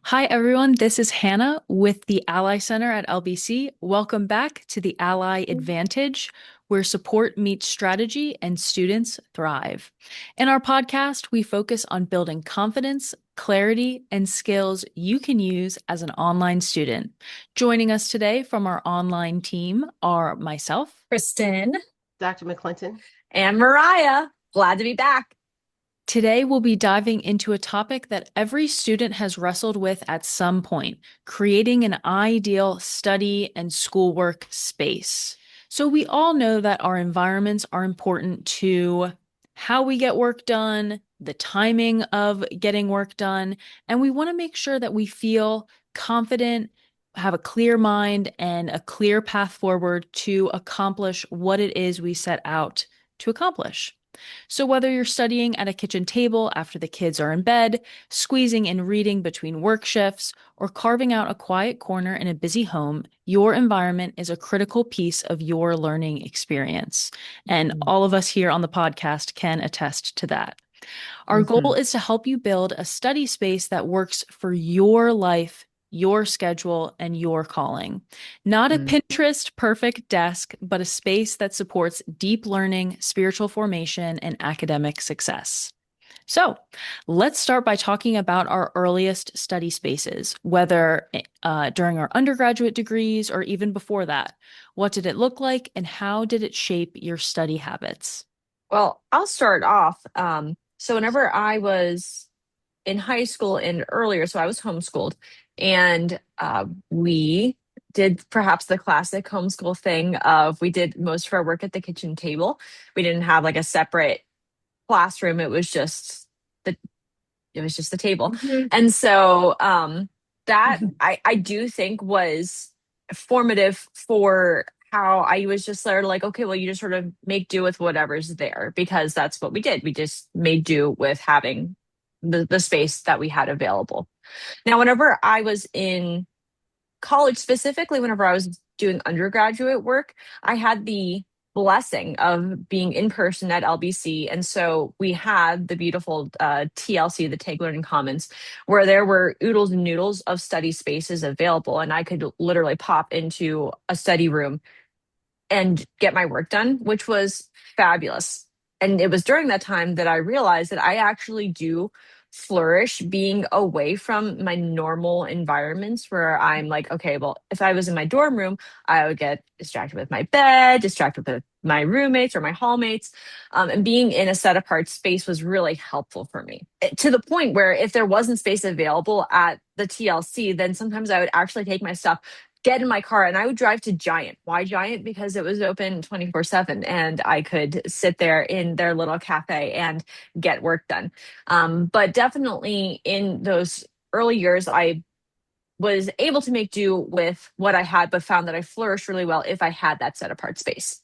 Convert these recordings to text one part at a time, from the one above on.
Hi, everyone. This is Hannah with the Ally Center at LBC. Welcome back to the Ally Advantage, where support meets strategy and students thrive. In our podcast, we focus on building confidence, clarity, and skills you can use as an online student. Joining us today from our online team are myself, Kristen Dr. McClenton. and Mariah. Glad to be back. Today, we'll be diving into a topic that every student has wrestled with at some point, creating an ideal study and schoolwork space. So, we all know that our environments are important to how we get work done, the timing of getting work done, and we want to make sure that we feel confident, have a clear mind, and a clear path forward to accomplish what it is we set out to accomplish. So, whether you're studying at a kitchen table after the kids are in bed, squeezing in reading between work shifts, or carving out a quiet corner in a busy home, your environment is a critical piece of your learning experience. And all of us here on the podcast can attest to that. Our goal Mhm. is to help you build a study space that works for your life, your schedule, and your calling. Not a Mm. Pinterest perfect desk, but a space that supports deep learning, spiritual formation, and academic success. So, let's start by talking about our earliest study spaces, whether during our undergraduate degrees or even before that. What did it look like, and how did it shape your study habits? Well, I'll start off. So whenever I was in high school and earlier, so I was homeschooled, and we did perhaps the classic homeschool thing of we did most of our work at the kitchen table. We didn't have like a separate classroom. The it was just the table. Mhm. And so that I do think was formative for how I was just sort of like, okay, well, you just sort of make do with whatever's there because that's what we did. We just made do with having the space that we had available. Now, whenever I was in college, specifically whenever I was doing undergraduate work, I had the blessing of being in person at LBC. And so we had the beautiful TLC, the Take Learning Commons, where there were oodles and noodles of study spaces available. And I could literally pop into a study room and get my work done, which was fabulous. And it was during that time that I realized that I actually do flourish being away from my normal environments where I'm like, okay, well, if I was in my dorm room, I would get distracted with my bed, distracted with my roommates or my hallmates. And being in a set apart space was really helpful for me to the point where if there wasn't space available at the TLC, then sometimes I would actually take my stuff, get in my car, and I would drive to Giant. Why Giant? Because it was open 24/7 and I could sit there in their little cafe and get work done. But definitely in those early years, I was able to make do with what I had, but found that I flourished really well if I had that set apart space.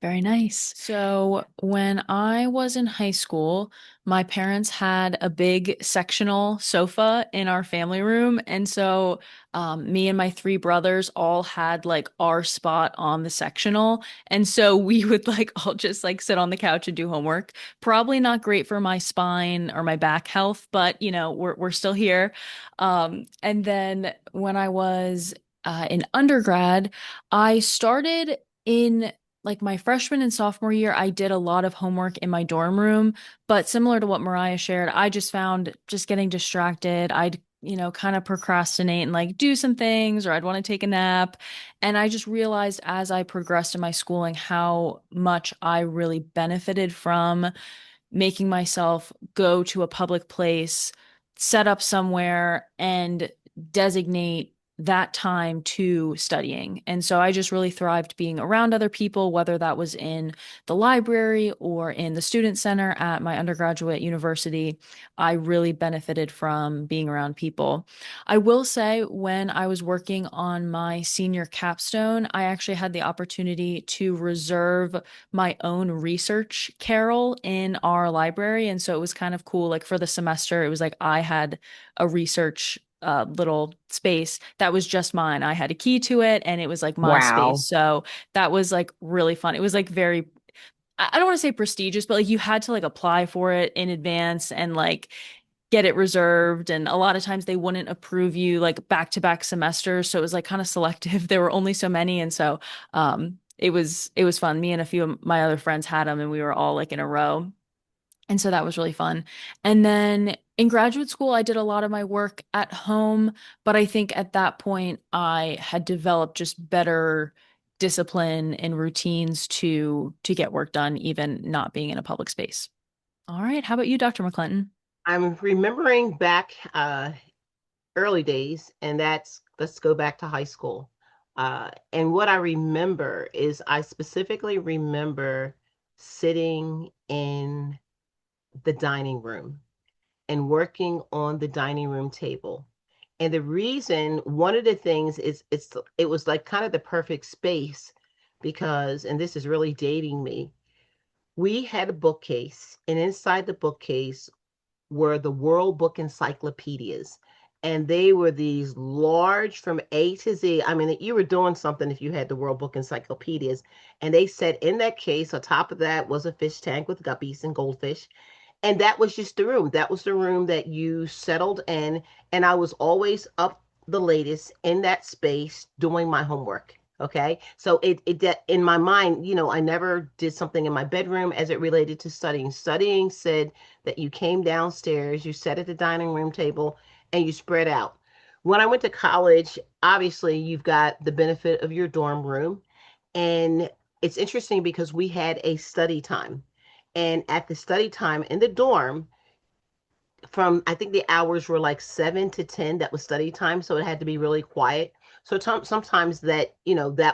Very nice. So, when I was in high school, my parents had a big sectional sofa in our family room. And so, me and my three brothers all had like our spot on the sectional. And so, we would like all just like sit on the couch and do homework. Probably not great for my spine or my back health, but we're still here. And then, when I was in undergrad, I started in like my freshman and sophomore year, I did a lot of homework in my dorm room, but similar to what Mariah shared, I just found just getting distracted. I'd, kind of procrastinate and like do some things, or I'd want to take a nap. And I just realized as I progressed in my schooling how much I really benefited from making myself go to a public place, set up somewhere, and designate that time to studying. And so I just really thrived being around other people, whether that was in the library or in the student center at my undergraduate university. I really benefited from being around people. I will say, when I was working on my senior capstone, I actually had the opportunity to reserve my own research carrel in our library. And so it was kind of cool. Like for the semester, it was like I had a research little space that was just mine. I had a key to it and it was like my space. Wow. So that was like really fun. It was like very, I don't want to say prestigious, but like you had to like apply for it in advance and like get it reserved, and a lot of times they wouldn't approve you like back to back semesters, so it was like kind of selective. There were only so many, and so it was fun. Me and a few of my other friends had them, and we were all like in a row. And so that was really fun. And then in graduate school, I did a lot of my work at home, but I think at that point I had developed just better discipline and routines to get work done, even not being in a public space. All right, how about you, Dr. McClenton? I'm remembering back early days, and let's go back to high school. And what I remember is I specifically remember sitting in the dining room and working on the dining room table. And the reason, one of the things is it was like kind of the perfect space because, and this is really dating me, we had a bookcase, and inside the bookcase were the World Book Encyclopedias. And they were these large from A to Z. I mean, you were doing something if you had the World Book Encyclopedias. And they said in that case, on top of that was a fish tank with guppies and goldfish. And that was just the room. That was the room that you settled in. And I was always up the latest in that space doing my homework. Okay. So it that in my mind, I never did something in my bedroom as it related to studying. Studying said that you came downstairs, you sat at the dining room table, and you spread out. When I went to college, obviously you've got the benefit of your dorm room. And it's interesting because we had a study time. And at the study time in the dorm, from I think the hours were like 7 to 10, that was study time. So it had to be really quiet. So sometimes that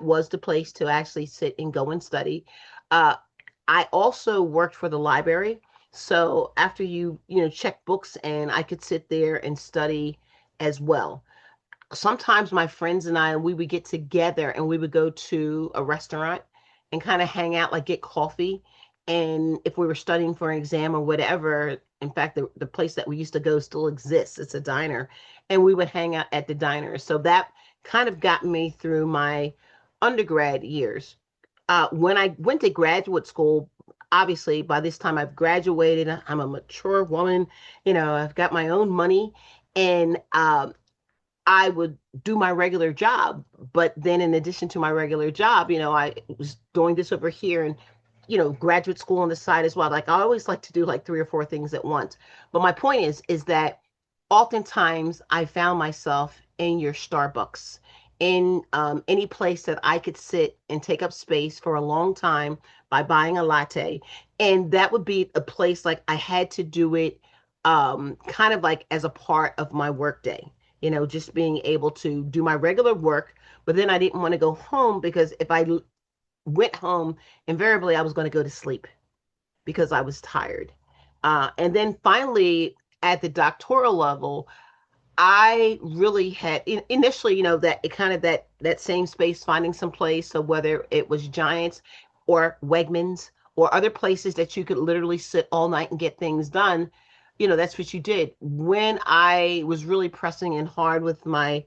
was the place to actually sit and go and study. Uh, I also worked for the library. So after check books, and I could sit there and study as well. Sometimes my friends and I, we would get together and we would go to a restaurant and kind of hang out, like get coffee. And if we were studying for an exam or whatever, in fact, the place that we used to go still exists. It's a diner. And we would hang out at the diner. So that kind of got me through my undergrad years. When I went to graduate school, obviously by this time I've graduated, I'm a mature woman, I've got my own money. And I would do my regular job. But then in addition to my regular job, I was doing this over here and, graduate school on the side as well. Like I always like to do like three or four things at once. But my point is that oftentimes I found myself in your Starbucks, in any place that I could sit and take up space for a long time by buying a latte. And that would be a place like I had to do it kind of like as a part of my workday, just being able to do my regular work. But then I didn't want to go home because if I went home, invariably I was going to go to sleep because I was tired. And then finally, at the doctoral level, I really had initially, that it kind of that same space, finding some place. So whether it was Giants or Wegmans or other places that you could literally sit all night and get things done, that's what you did. When I was really pressing in hard with my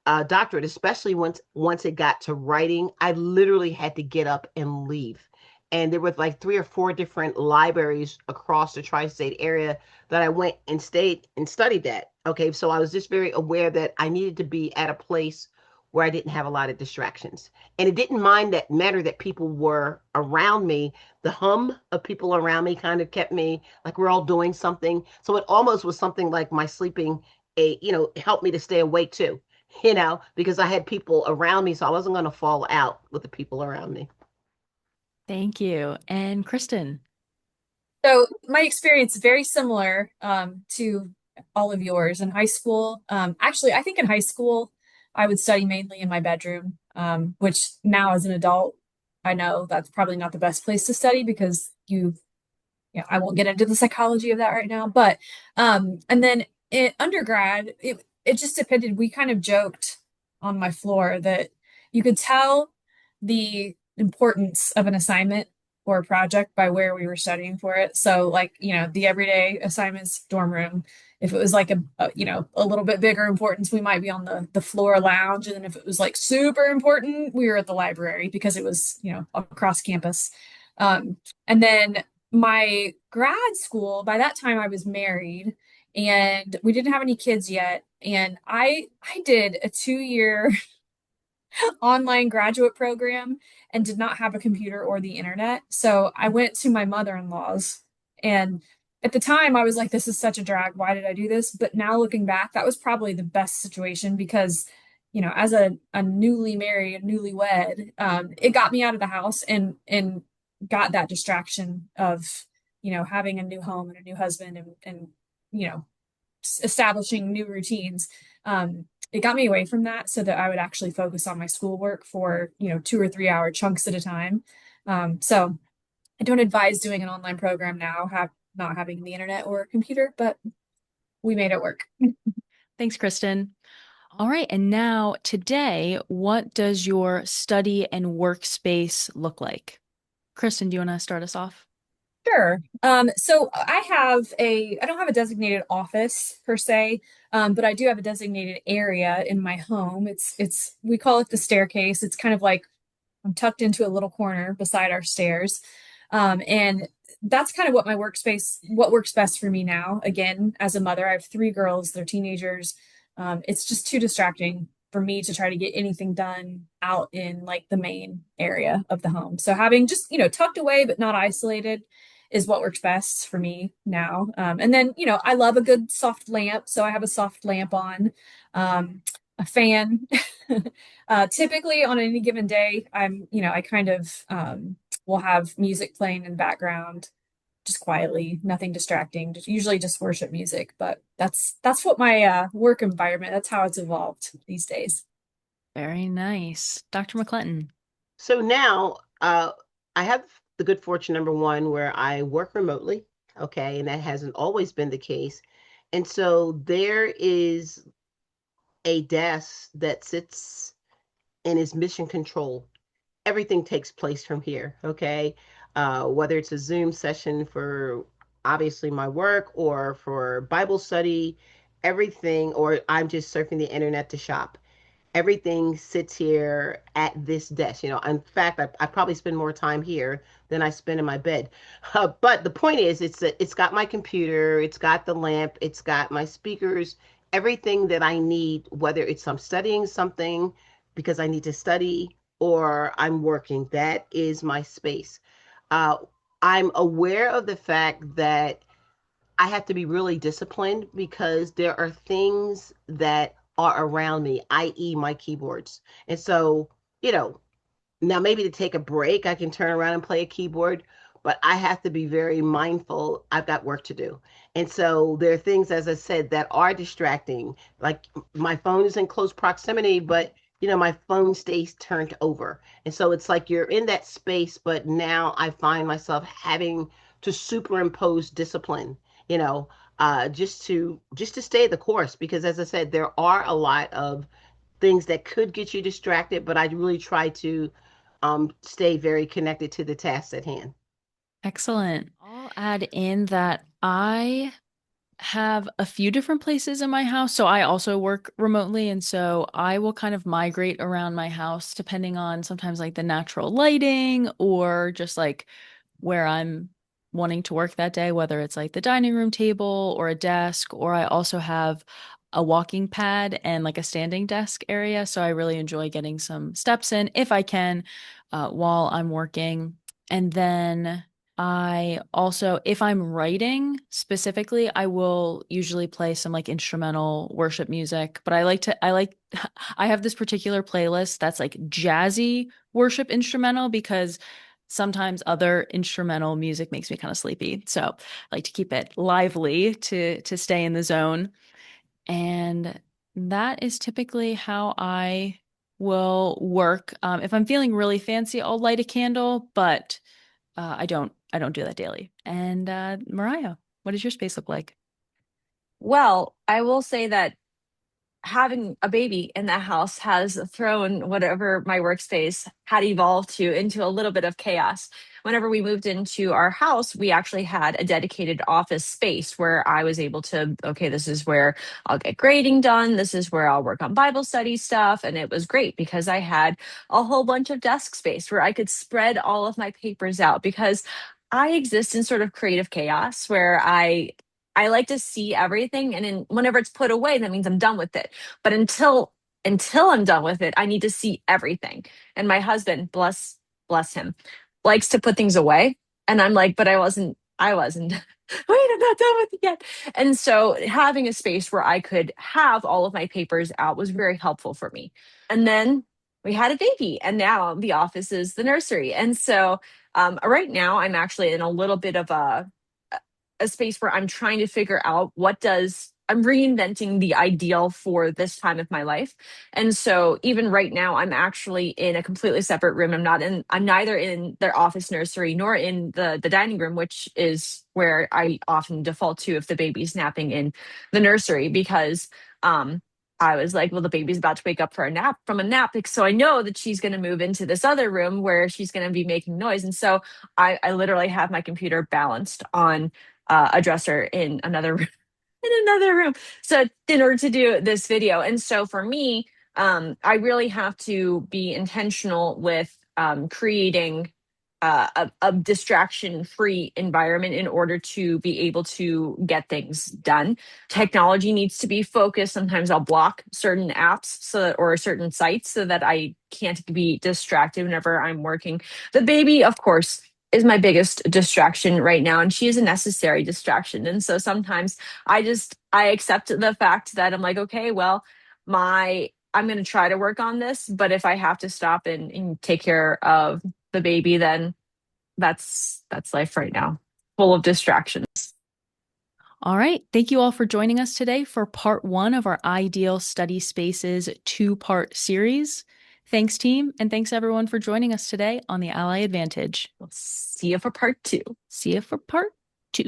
doctorate, especially once it got to writing, I literally had to get up and leave. And there were like three or four different libraries across the tri-state area that I went and stayed and studied at. Okay, so I was just very aware that I needed to be at a place where I didn't have a lot of distractions. And it didn't matter that people were around me. The hum of people around me kind of kept me like we're all doing something. So it almost was something like my sleeping, helped me to stay awake too, because I had people around me. So I wasn't going to fall out with the people around me. Thank you. And Kristen. So my experience is very similar to all of yours in high school. Actually, I think in high school I would study mainly in my bedroom, which now as an adult, I know that's probably not the best place to study because I won't get into the psychology of that right now. But and then in undergrad, it just depended. We kind of joked on my floor that you could tell the importance of an assignment or a project by where we were studying for it. So like, the everyday assignments, dorm room. If it was like a little bit bigger importance, we might be on the floor lounge. And then if it was like super important, we were at the library because it was, across campus. And then my grad school, by that time I was married and we didn't have any kids yet. And I did a 2 year online graduate program and did not have a computer or the internet. So I went to my mother-in-law's. And at the time, I was like, this is such a drag. Why did I do this? But now looking back, that was probably the best situation because, as a newly married, newlywed, it got me out of the house and got that distraction of, having a new home and a new husband and you know, establishing new routines. It got me away from that so that I would actually focus on my schoolwork for, 2 or 3 hour chunks at a time. So I don't advise doing an online program now, not having the internet or a computer, but we made it work. Thanks, Kristen. All right. And now, today, what does your study and workspace look like? Kristen, do you want to start us off? Sure. So I don't have a designated office per se, but I do have a designated area in my home. We call it the staircase. It's kind of like I'm tucked into a little corner beside our stairs. And that's kind of what works best for me now. Again, as a mother, I have 3 girls, they're teenagers. It's just too distracting for me to try to get anything done out in like the main area of the home. So having just, tucked away but not isolated is what works best for me now. And then, I love a good soft lamp. So I have a soft lamp on, a fan. Typically on any given day, I kind of will have music playing in the background, just quietly, nothing distracting, usually just worship music. But that's what my work environment, that's how it's evolved these days. Very nice. Dr. McClenton. So now I have the good fortune, number one, where I work remotely. Okay. And that hasn't always been the case. And so there is a desk that sits and is mission control. Everything takes place from here. Okay. Whether it's a Zoom session for obviously my work or for Bible study, everything, or I'm just surfing the internet to shop, everything sits here at this desk. In fact, I probably spend more time here than I spend in my bed. But the point is, it's got my computer, it's got the lamp, it's got my speakers, everything that I need, whether it's I'm studying something because I need to study or I'm working. That is my space. Uh, I'm aware of the fact that I have to be really disciplined because there are things that are around me, i.e., my keyboards. And so, you know, now maybe to take a break, I can turn around and play a keyboard, but I have to be very mindful. I've got work to do. And so there are things, as I said, that are distracting. Like my phone is in close proximity, but my phone stays turned over. And so it's like you're in that space, but now I find myself having to superimpose discipline, you know, just to stay the course. Because as I said, there are a lot of things that could get you distracted, but I really try to stay very connected to the tasks at hand. Excellent. I'll add in that I have a few different places in my house. So I also work remotely. And so I will kind of migrate around my house depending on sometimes like the natural lighting or just like where I'm wanting to work that day, whether it's like the dining room table or a desk, or I also have a walking pad and like a standing desk area. So I really enjoy getting some steps in if I can while I'm working. And then I also, if I'm writing specifically, I will usually play some like instrumental worship music. But I have this particular playlist that's like jazzy worship instrumental because sometimes other instrumental music makes me kind of sleepy. So I like to keep it lively to stay in the zone. And that is typically how I will work. If I'm feeling really fancy, I'll light a candle, but I don't do that daily. And Mariah, what does your space look like? Well, I will say that having a baby in the house has thrown whatever my workspace had evolved to into a little bit of chaos. Whenever we moved into our house, we actually had a dedicated office space where I was able to, okay, this is where I'll get grading done. This is where I'll work on Bible study stuff. And it was great because I had a whole bunch of desk space where I could spread all of my papers out because I exist in sort of creative chaos where I I like to see everything, and then whenever it's put away, that means I'm done with it. But until I'm done with it, I need to see everything. And my husband, bless him, likes to put things away, and I'm like, but I wasn't. Wait, I'm not done with it yet. And so having a space where I could have all of my papers out was very helpful for me. And then we had a baby, and now the office is the nursery. And so right now, I'm actually in a little bit of a space where I'm trying to figure out I'm reinventing the ideal for this time of my life. And so even right now, I'm actually in a completely separate room. I'm neither in their office nursery nor in the dining room, which is where I often default to if the baby's napping in the nursery, because I was like, well, the baby's about to wake up from a nap. So I know that she's going to move into this other room where she's going to be making noise. And so I literally have my computer balanced on a dresser in another in another room. So in order to do this video, and so for me, I really have to be intentional with creating a distraction-free environment in order to be able to get things done. Technology needs to be focused. Sometimes I'll block certain apps or certain sites so that I can't be distracted whenever I'm working. The baby, of course, is my biggest distraction right now, and she is a necessary distraction. And so sometimes I accept the fact that I'm like, okay, well, I'm going to try to work on this, but if I have to stop and take care of the baby, then that's life right now, full of distractions. All right. Thank you all for joining us today for part 1 of our Ideal Study Spaces 2-part series. Thanks, team, and thanks everyone for joining us today on the Ally Advantage. We'll see you for part 2. See you for part 2.